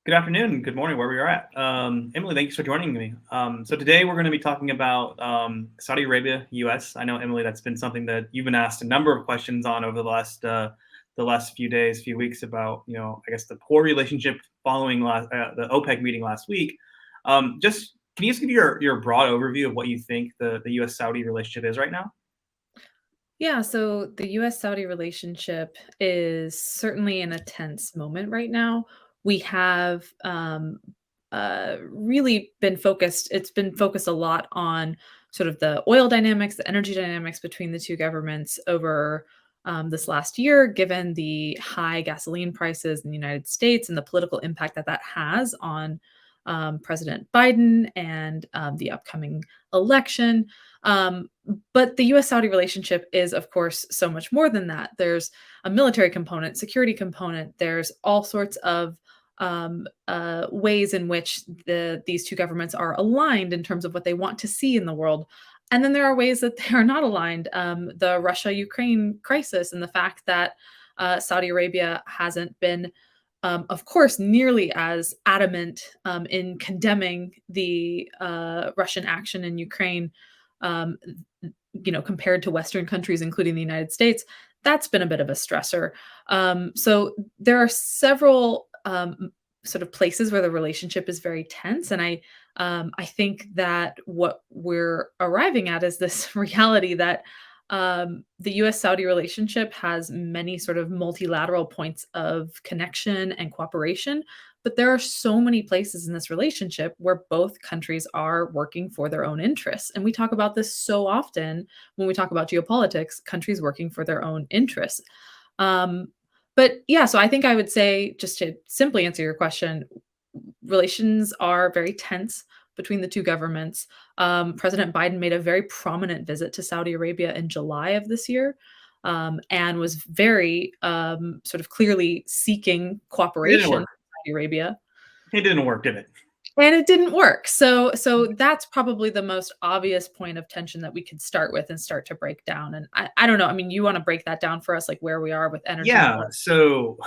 Good afternoon, good morning, wherever you're at. Emily, thanks for joining me. So today we're going to be talking about Saudi Arabia, U.S. I know, Emily, that's been something that you've been asked a number of questions on over the last few days, few weeks about, I guess the poor relationship following the OPEC meeting last week. Just can you just give your broad overview of what you think the U.S. Saudi relationship is right now? Yeah, so the US Saudi relationship is certainly in a tense moment right now. We have really it's been focused a lot on sort of the oil dynamics, the energy dynamics between the two governments over this last year, given the high gasoline prices in the United States and the political impact that that has on President Biden and the upcoming election. But the US Saudi relationship is, of course, so much more than that. There's a military component, security component, there's all sorts of ways in which these two governments are aligned in terms of what they want to see in the world. And then there are ways that they are not aligned. The Russia Ukraine crisis and the fact that Saudi Arabia hasn't been, of course, nearly as adamant in condemning the Russian action in Ukraine, um, compared to Western countries, including the United States. That's been a bit of a stressor. So there are several sort of places where the relationship is very tense, and I think that what we're arriving at is this reality that the US Saudi relationship has many sort of multilateral points of connection and cooperation, but there are so many places in this relationship where both countries are working for their own interests. And we talk about this so often when we talk about geopolitics, countries working for their own interests. Um, but yeah, so I think I would say, just to simply answer your question, relations are very tense between the two governments. President Biden made a very prominent visit to Saudi Arabia in July of this year, and was very sort of clearly seeking It didn't cooperation with work. Saudi Arabia. It didn't work, did it? And it didn't work. So that's probably the most obvious point of tension that we could start with and start to break down. And I don't know. I mean, you want to break that down for us, like where we are with energy and Yeah. oil? So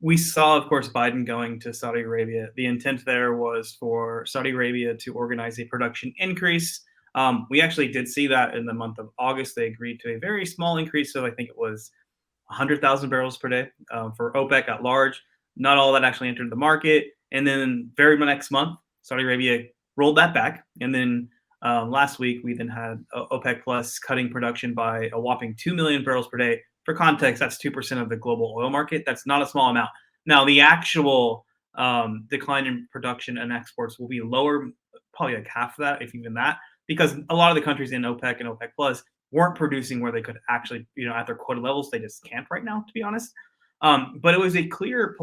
we saw, of course, Biden going to Saudi Arabia. The intent there was for Saudi Arabia to organize a production increase. We actually did see that in the month of August. They agreed to a very small increase. So I think it was 100,000 barrels per day for OPEC at large. Not all that actually entered the market. And then very next month, Saudi Arabia rolled that back. And then last week, we then had OPEC Plus cutting production by a whopping 2 million barrels per day. For context, that's 2% of the global oil market. That's not a small amount. Now, the actual decline in production and exports will be lower, probably like half of that, if even that, because a lot of the countries in OPEC and OPEC Plus weren't producing where they could actually, at their quota levels. They just can't right now, to be honest. But it was a clear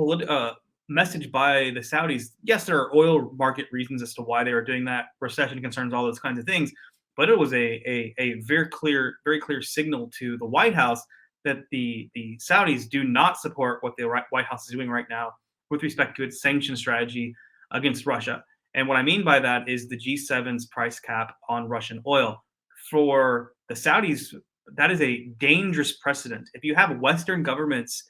message by the Saudis. Yes, there are oil market reasons as to why they were doing that, recession concerns, all those kinds of things. But it was a very clear signal to the White House that the Saudis do not support what the White House is doing right now with respect to its sanction strategy against Russia. And what I mean by that is the G7's price cap on Russian oil. For the Saudis, that is a dangerous precedent. If you have Western governments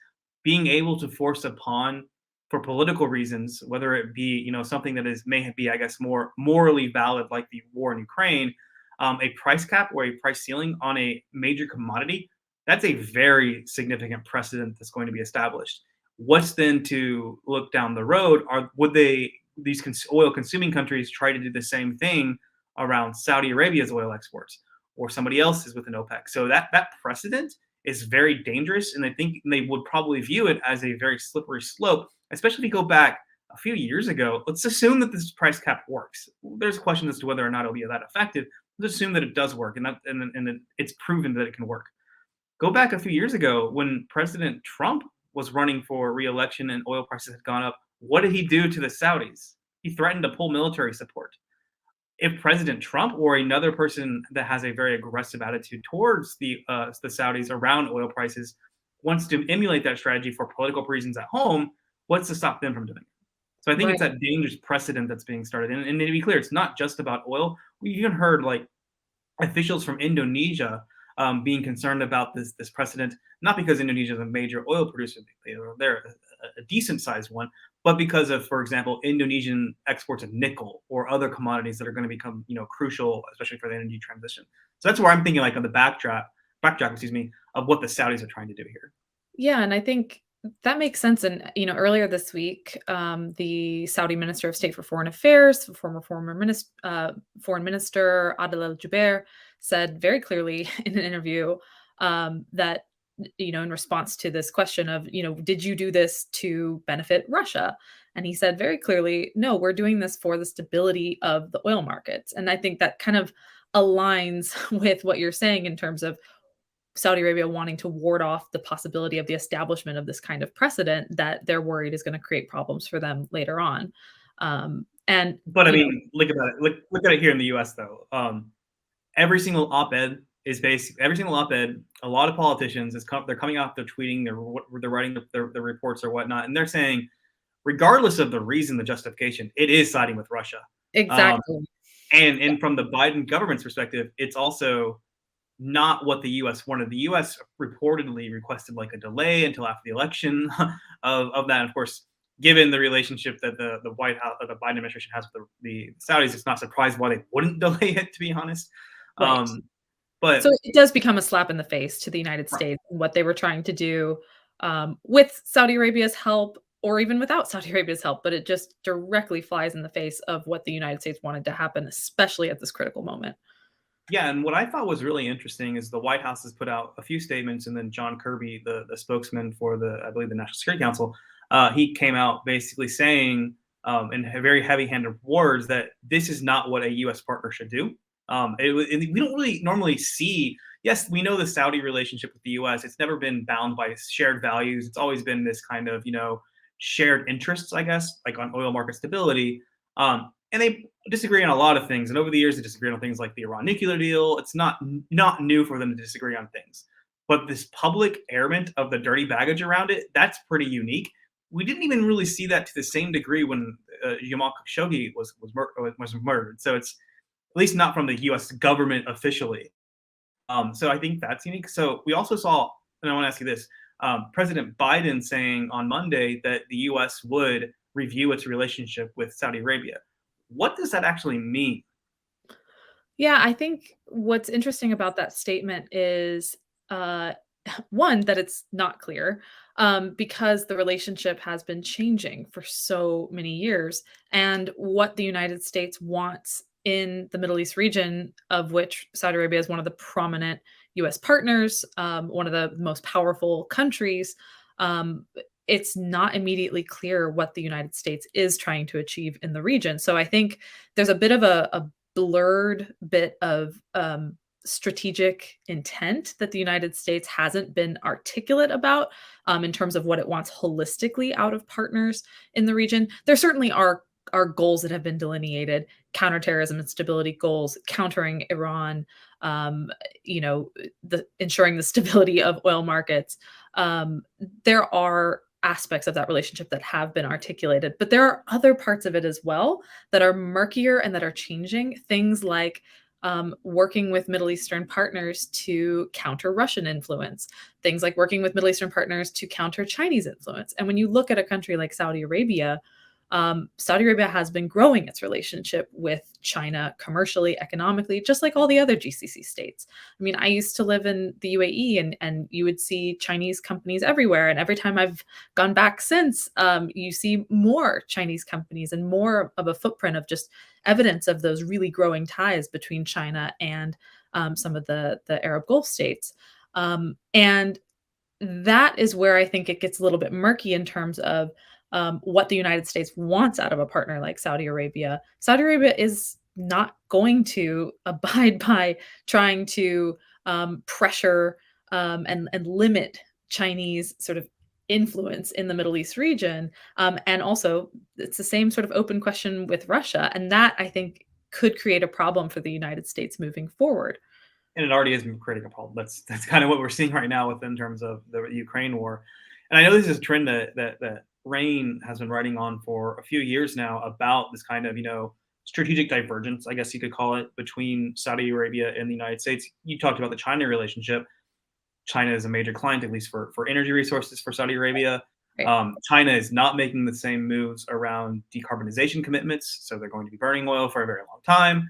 being able to force upon, for political reasons, whether it be something that is may be, I guess, more morally valid, like the war in Ukraine, a price cap or a price ceiling on a major commodity, that's a very significant precedent that's going to be established. What's then to look down the road? Would these oil consuming countries try to do the same thing around Saudi Arabia's oil exports or somebody else's within OPEC? So that precedent is very dangerous, and I think they would probably view it as a very slippery slope, especially if you go back a few years ago. Let's assume that this price cap works. There's a question as to whether or not it'll be that effective. Let's assume that it does work, and it's proven that it can work. Go back a few years ago when President Trump was running for re-election and oil prices had gone up. What did he do to the Saudis? He threatened to pull military support. If President Trump or another person that has a very aggressive attitude towards the Saudis around oil prices wants to emulate that strategy for political reasons at home, what's to stop them from doing it? So I think it's Right. that dangerous precedent that's being started. And to be clear, it's not just about oil. We even heard like officials from Indonesia being concerned about this precedent, not because Indonesia is a major oil producer, they're a decent sized one, but because of, for example, Indonesian exports of nickel or other commodities that are going to become, crucial, especially for the energy transition. So that's where I'm thinking, like on the backtrack, excuse me, of what the Saudis are trying to do here. Yeah, and I think that makes sense. And earlier this week, the Saudi Minister of State for Foreign Affairs, Foreign Minister Adel Al Jubeir, said very clearly in an interview that in response to this question of did you do this to benefit Russia? And he said very clearly, no, we're doing this for the stability of the oil markets. And I think that kind of aligns with what you're saying in terms of Saudi Arabia wanting to ward off the possibility of the establishment of this kind of precedent that they're worried is going to create problems for them later on. And But I mean, look about it. Look at it here in the U.S. though. Every single op-ed is basically every single op-ed. A lot of politicians they're coming out, they're tweeting, they're writing the reports or whatnot, and they're saying, regardless of the reason, the justification, it is siding with Russia. Um, exactly. and from the Biden government's perspective, it's also not what the U.S. wanted. The U.S. reportedly requested like a delay until after the election of that. And of course, given the relationship that the White House, or the Biden administration has with the Saudis, it's not surprised why they wouldn't delay it. To be honest, Right. but So it does become a slap in the face to the United right. States and what they were trying to do with Saudi Arabia's help or even without Saudi Arabia's help, but it just directly flies in the face of what the United States wanted to happen, especially at this critical moment. Yeah, and what I thought was really interesting is the White House has put out a few statements, and then John Kirby, the spokesman for I believe, the National Security Council, he came out basically saying, in very heavy-handed words, that this is not what a U.S. partner should do. We don't really normally see. Yes, we know the Saudi relationship with the U.S. It's never been bound by shared values. It's always been this kind of shared interests, I guess, like on oil market stability. And they disagree on a lot of things. And over the years, they disagree on things like the Iran nuclear deal. It's not new for them to disagree on things. But this public airment of the dirty baggage around it, that's pretty unique. We didn't even really see that to the same degree when Jamal Khashoggi was murdered. So it's at least not from the U.S. government officially. So I think that's unique. So we also saw, and I want to ask you this, President Biden saying on Monday that the U.S. would review its relationship with Saudi Arabia. What does that actually mean? Yeah, I think what's interesting about that statement is uh, one, that it's not clear because the relationship has been changing for so many years. And what the United States wants in the Middle East region, of which Saudi Arabia is one of the prominent US partners, one of the most powerful countries. Um, it's not immediately clear what the United States is trying to achieve in the region. So I think there's a bit of a blurred bit of strategic intent that the United States hasn't been articulate about in terms of what it wants holistically out of partners in the region. There certainly are goals that have been delineated: counterterrorism and stability goals, countering Iran, um, the ensuring the stability of oil markets. There are aspects of that relationship that have been articulated, but there are other parts of it as well that are murkier and that are changing. Things like working with Middle Eastern partners to counter Russian influence, things like working with Middle Eastern partners to counter Chinese influence. And when you look at a country like Saudi Arabia, Saudi Arabia has been growing its relationship with China commercially, economically, just like all the other GCC states. I mean, I used to live in the UAE, and you would see Chinese companies everywhere. And every time I've gone back since, you see more Chinese companies and more of a footprint of just evidence of those really growing ties between China and some of the Arab Gulf states. And that is where I think it gets a little bit murky in terms of what the United States wants out of a partner like Saudi Arabia. Saudi Arabia is not going to abide by trying to pressure and limit Chinese sort of influence in the Middle East region. And also, it's the same sort of open question with Russia. And that, I think, could create a problem for the United States moving forward. And it already is creating a problem. That's kind of what we're seeing right now in terms of the Ukraine war. And I know this is a trend that RANE has been writing on for a few years now about this kind of strategic divergence, I guess you could call it, between Saudi Arabia and the United States. You talked about the China relationship. China is a major client, at least for energy resources for Saudi Arabia. Right. China is not making the same moves around decarbonization commitments, so they're going to be burning oil for a very long time.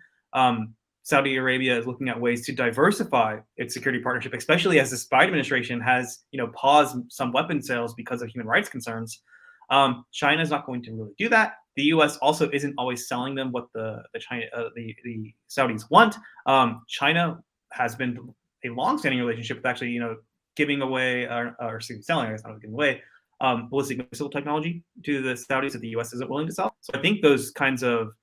Saudi Arabia is looking at ways to diversify its security partnership, especially as this Biden administration has, paused some weapon sales because of human rights concerns. China is not going to really do that. The U.S. also isn't always selling them what the Saudis want. China has been a long-standing relationship with actually, giving away selling, I guess not giving away, ballistic missile technology to the Saudis that the U.S. isn't willing to sell. So I think those kinds of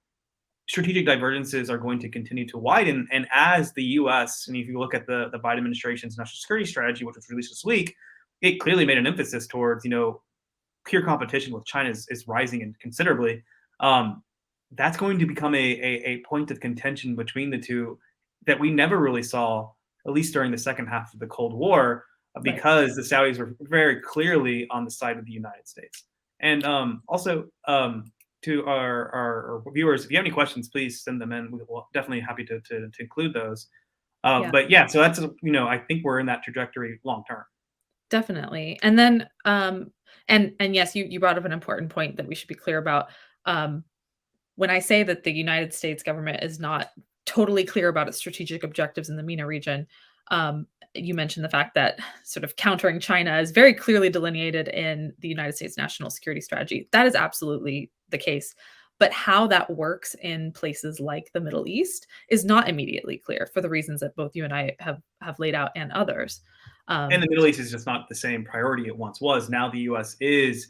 strategic divergences are going to continue to widen. And as the U.S., and if you look at the Biden administration's national security strategy, which was released this week, it clearly made an emphasis towards, peer competition with China is rising and considerably. That's going to become a point of contention between the two that we never really saw, at least during the second half of the Cold War, Right. because the Saudis were very clearly on the side of the United States. And also, to our viewers, if you have any questions, please send them in. We'll definitely happy to include those. Yeah. But yeah, so that's, I think we're in that trajectory long term. Definitely. And then, and yes, you brought up an important point that we should be clear about. Um, when I say that the United States government is not totally clear about its strategic objectives in the MENA region, you mentioned the fact that sort of countering China is very clearly delineated in the United States national security strategy. That is absolutely the case. But how that works in places like the Middle East is not immediately clear for the reasons that both you and I have laid out and others. And Um, the Middle East is just not the same priority it once was. Now the U.S. is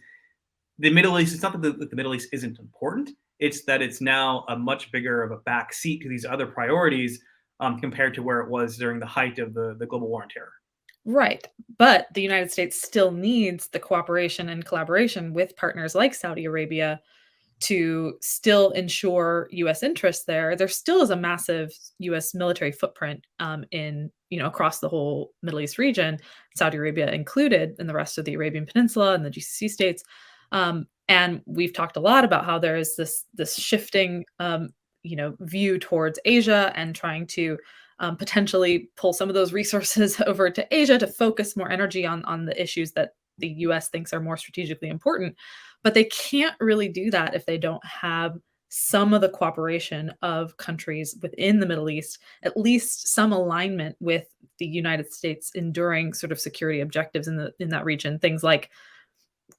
the Middle East. It's not that the Middle East isn't important. It's that it's now a much bigger of a back seat to these other priorities, compared to where it was during the height of the global war on terror. Right. But the United States still needs the cooperation and collaboration with partners like Saudi Arabia to still ensure US interests there. There still is a massive US military footprint in, across the whole Middle East region, Saudi Arabia included, and the rest of the Arabian Peninsula and the GCC states. And we've talked a lot about how there is this shifting view towards Asia and trying to potentially pull some of those resources over to Asia to focus more energy on the issues that the US thinks are more strategically important. But they can't really do that if they don't have some of the cooperation of countries within the Middle East, at least some alignment with the United States enduring sort of security objectives in that region. Things like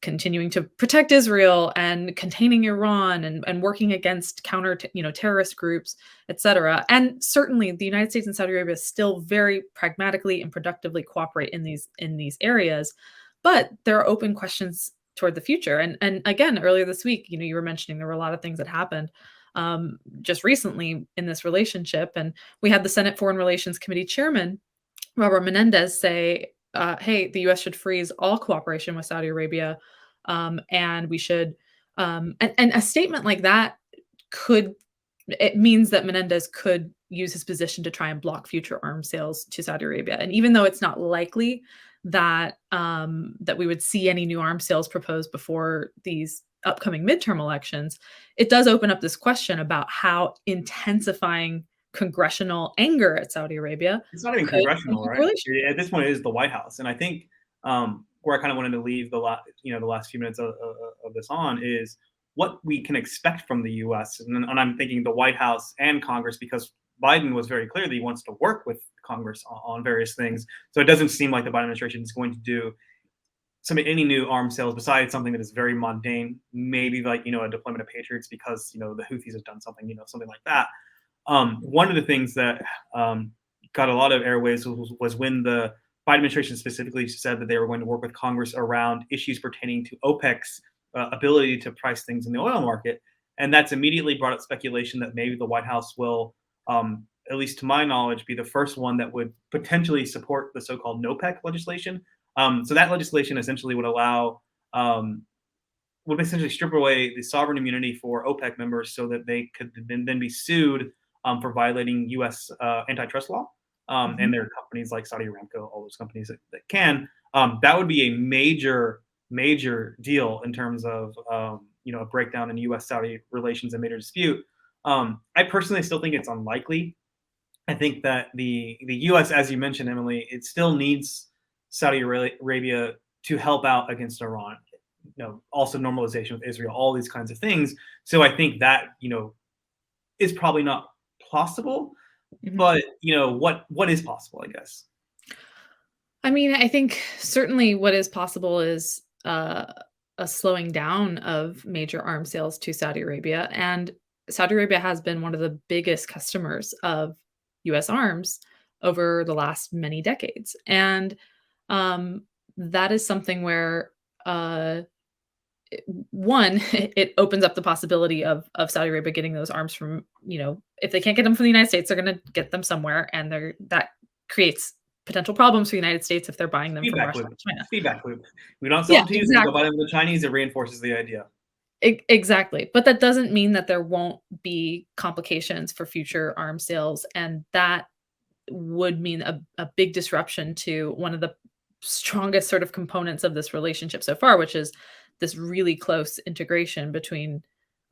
continuing to protect Israel and containing Iran and working against terrorist groups, etc. And certainly the United States and Saudi Arabia still very pragmatically and productively cooperate in these areas, but there are open questions toward the future. And again, earlier this week, you were mentioning there were a lot of things that happened just recently in this relationship, and we had the Senate Foreign Relations Committee chairman Robert Menendez say, "Hey, the U.S. should freeze all cooperation with Saudi Arabia, and we should." And a statement like that could it means that Menendez could use his position to try and block future arms sales to Saudi Arabia. And even though it's not likely that that we would see any new arms sales proposed before these upcoming midterm elections, it does open up this question about how intensifying congressional anger at Saudi Arabia It's not even could congressional, impact right? relations. At this point, it is the White House, and I think where I kind of wanted to leave the last few minutes of this on is what we can expect from the U.S. And I'm thinking the White House and Congress, because Biden was very clear that he wants to work with Congress on various things. So it doesn't seem like the Biden administration is going to do any new arms sales besides something that is very mundane, maybe like a deployment of Patriots because the Houthis have done something, something like that. One of the things that got a lot of airwaves was when the Biden administration specifically said that they were going to work with Congress around issues pertaining to OPEC's ability to price things in the oil market. And that's immediately brought up speculation that maybe the White House will, at least to my knowledge, be the first one that would potentially support the so-called NOPEC legislation. So that legislation essentially would essentially strip away the sovereign immunity for OPEC members so that they could then be sued for violating U.S. Antitrust law. Mhm. And there are companies like Saudi Aramco, all those companies that can. That would be a major deal in terms of a breakdown in U.S.-Saudi relations and major dispute. I personally still think it's unlikely. I think that the U.S., as you mentioned, Emily, it still needs Saudi Arabia to help out against Iran. also normalization with Israel, all these kinds of things. So I think that is probably not possible, Mhm. but what is possible, I guess. I mean, I think certainly what is possible is a slowing down of major arms sales to Saudi Arabia. And Saudi Arabia has been one of the biggest customers of US arms over the last many decades. And um, that is something where, uh, one, it opens up the possibility of Saudi Arabia getting those arms from, if they can't get them from the United States, they're going to get them somewhere. And that creates potential problems for the United States if they're buying them from Feedback Russia loop. or China. Feedback loop. We don't sell Yeah, them to you, then you go buy exactly. them from the Chinese. It reinforces the idea. Exactly. But that doesn't mean that there won't be complications for future arms sales. And that would mean a big disruption to one of the strongest sort of components of this relationship so far, which is this really close integration between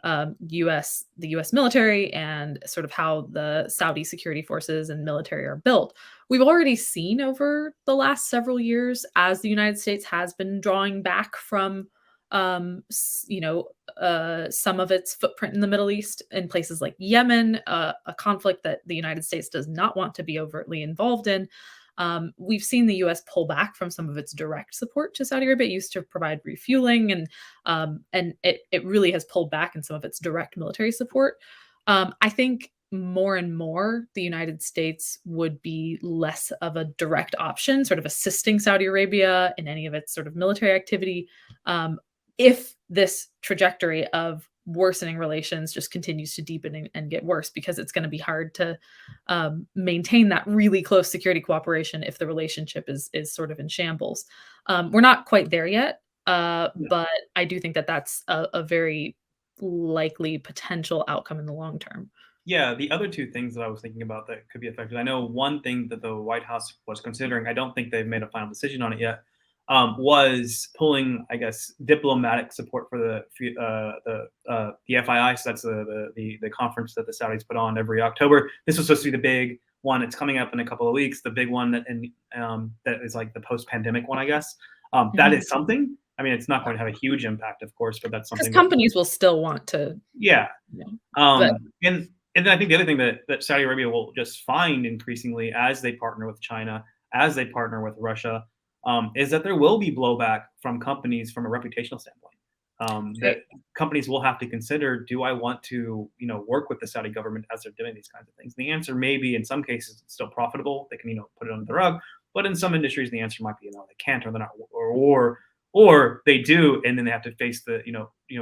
the U.S. military and sort of how the Saudi security forces and military are built. We've already seen over the last several years as the United States has been drawing back from some of its footprint in the Middle East in places like Yemen, a conflict that the United States does not want to be overtly involved in. We've seen the U.S. pull back from some of its direct support to Saudi Arabia. It used to provide refueling, and it really has pulled back in some of its direct military support. I think more and more the United States would be less of a direct option, sort of assisting Saudi Arabia in any of its sort of military activity. Um, if this trajectory of worsening relations just continues to deepen and get worse, because it's going to be hard to maintain that really close security cooperation if the relationship is sort of in shambles. We're not quite there yet, Yeah. but I do think that that's a very likely potential outcome in the long term. Yeah, the other two things that I was thinking about that could be affected. I know one thing that the White House was considering, I don't think they've made a final decision on it yet, was pulling, I guess, diplomatic support for the FII. So that's the conference that the Saudis put on every October. This was supposed to be the big one. It's coming up in a couple of weeks. The big one that is like the post-pandemic one, I guess. That Mhm. is something. I mean, it's not going to have a huge impact, of course, but that's Because something that companies will still want to, yeah. you know, but And then I think the other thing that Saudi Arabia will just find increasingly as they partner with China, as they partner with Russia, is that there will be blowback from companies from a reputational standpoint. right. That companies will have to consider: do I want to, work with the Saudi government as they're doing these kinds of things? The answer may be, in some cases, it's still profitable. They can, put it under the rug. But in some industries, the answer might be, they can't, or they're not, or they do, and then they have to face the,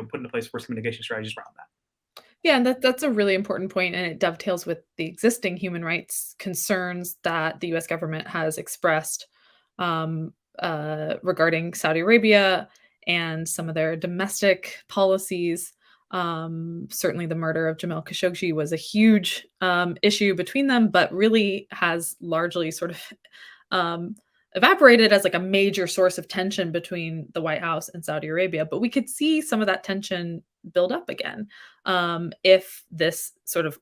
put into place risk mitigation strategies around that. Yeah, and that's a really important point, and it dovetails with the existing human rights concerns that the U.S. government has expressed regarding Saudi Arabia and some of their domestic policies. Certainly, the murder of Jamal Khashoggi was a huge issue between them, but really has largely sort of um, evaporated as like a major source of tension between the White House and Saudi Arabia. But we could see some of that tension build up again if this sort of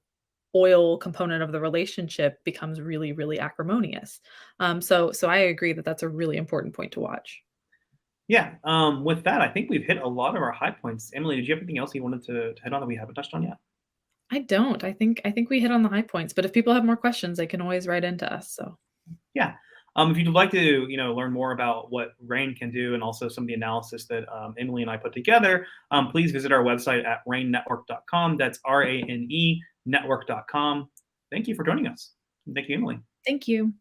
oil component of the relationship becomes really, really acrimonious. So I agree that that's a really important point to watch. Yeah. With that, I think we've hit a lot of our high points. Emily, did you have anything else you wanted to hit on that we haven't touched on yet? I don't. I think we hit on the high points, but if people have more questions, they can always write into us. So Yeah. If you'd like to, learn more about what RANE can do and also some of the analysis that Emily and I put together, please visit our website at ranenetwork.com. That's RANE network.com. Thank you for joining us. Thank you, Emily. thank you.